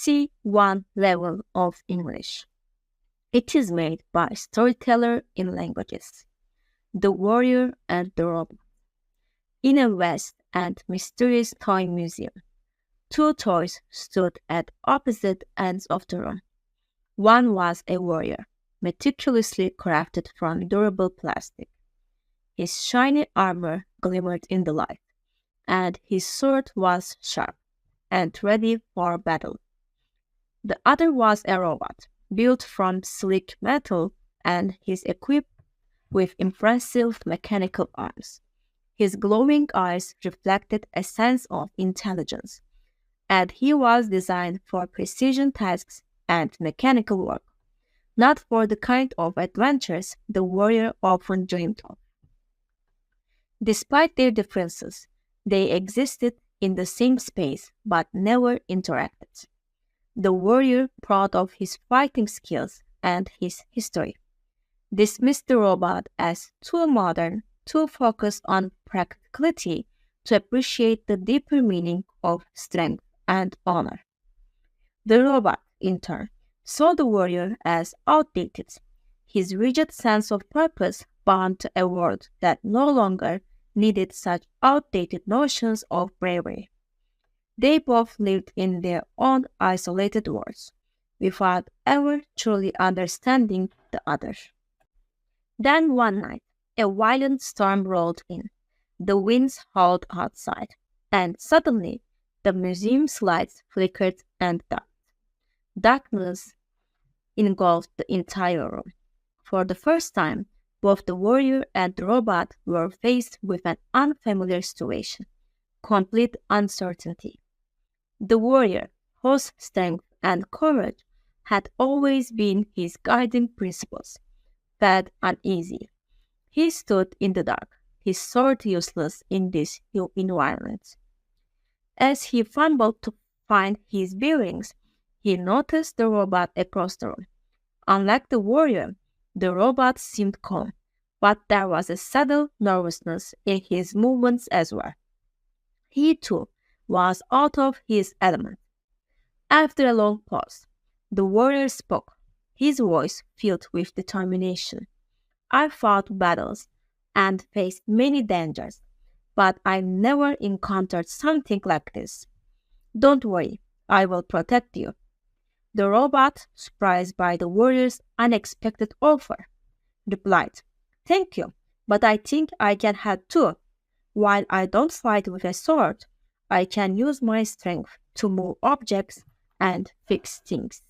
C1 level of English. It is made by Storyteller in Languages. The Warrior and the Robot. In a vast and mysterious toy museum, two toys stood at opposite ends of the room. One was a warrior, meticulously crafted from durable plastic. His shiny armor glimmered in the light, and his sword was sharp and ready for battle. The other was a robot, built from sleek metal, and is equipped with impressive mechanical arms. His glowing eyes reflected a sense of intelligence, and he was designed for precision tasks and mechanical work, not for the kind of adventures the warrior often dreamed of. Despite their differences, they existed in the same space but never interacted. The warrior, proud of his fighting skills and his history, dismissed the robot as too modern, too focused on practicality to appreciate the deeper meaning of strength and honor. The robot, in turn, saw the warrior as outdated, his rigid sense of purpose bound to a world that no longer needed such outdated notions of bravery. They both lived in their own isolated worlds, without ever truly understanding the other. Then one night, a violent storm rolled in. The winds howled outside, and suddenly the museum's lights flickered and died. Darkness engulfed the entire room. For the first time, both the warrior and the robot were faced with an unfamiliar situation, complete uncertainty. The warrior, whose strength and courage had always been his guiding principles, felt uneasy. He stood in the dark, his sword useless in this new environment. As he fumbled to find his bearings, he noticed the robot across the room. Unlike the warrior, the robot seemed calm, but there was a subtle nervousness in his movements as well. He, too, was out of his element. After a long pause, the warrior spoke, his voice filled with determination. I fought battles and faced many dangers, but I never encountered something like this. Don't worry, I will protect you. The robot, surprised by the warrior's unexpected offer, replied, Thank you, but I think I can help too. While I don't fight with a sword, I can use my strength to move objects and fix things.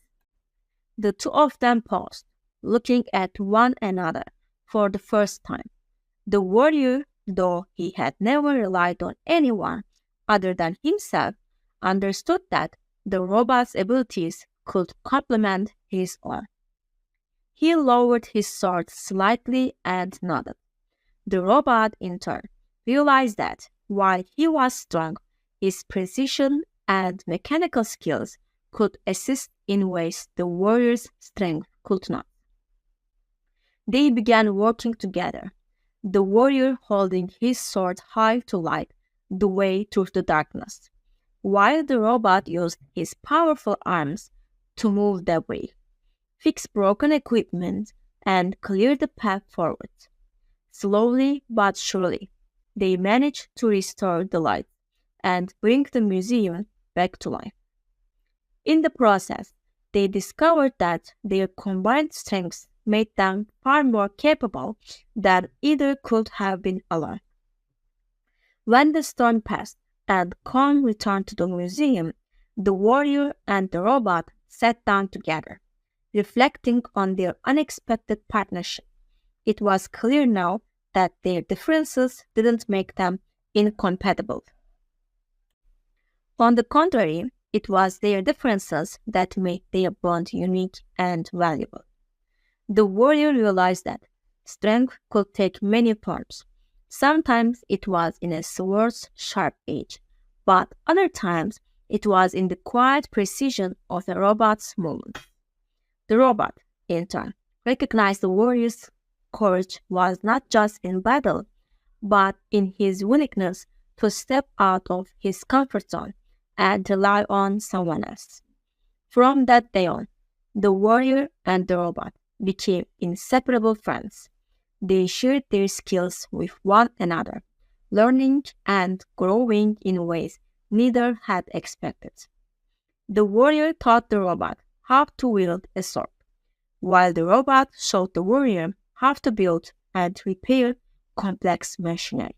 The two of them paused, looking at one another for the first time. The warrior, though he had never relied on anyone other than himself, understood that the robot's abilities could complement his own. He lowered his sword slightly and nodded. The robot, in turn, realized that while he was strong, his precision and mechanical skills could assist in ways the warrior's strength could not. They began working together, the warrior holding his sword high to light the way through the darkness, while the robot used his powerful arms to move debris, fix broken equipment, and clear the path forward. Slowly but surely, they managed to restore the light and bring the museum back to life. In the process, they discovered that their combined strengths made them far more capable than either could have been alone. When the storm passed and calm returned to the museum, the warrior and the robot sat down together, reflecting on their unexpected partnership. It was clear now that their differences didn't make them incompatible. On the contrary, it was their differences that made their bond unique and valuable. The warrior realized that strength could take many forms. Sometimes it was in a sword's sharp edge, but other times it was in the quiet precision of a robot's movement. The robot, in turn, recognized the warrior's courage was not just in battle, but in his willingness to step out of his comfort zone and rely on someone else. From that day on, the warrior and the robot became inseparable friends. They shared their skills with one another, learning and growing in ways neither had expected. The warrior taught the robot how to wield a sword, while the robot showed the warrior how to build and repair complex machinery.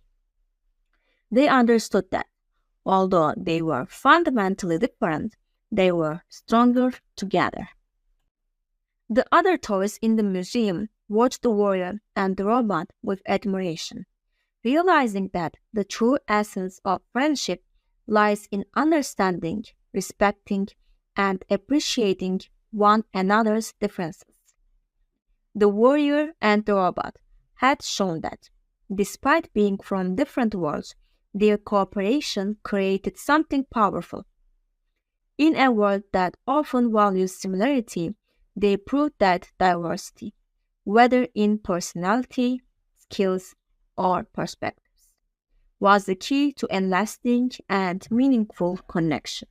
They understood that, although they were fundamentally different, they were stronger together. The other tourists in the museum watched the warrior and the robot with admiration, realizing that the true essence of friendship lies in understanding, respecting, and appreciating one another's differences. The warrior and the robot had shown that, despite being from different worlds, their cooperation created something powerful. In a world that often values similarity, they proved that diversity, whether in personality, skills, or perspectives, was the key to a lasting and meaningful connection.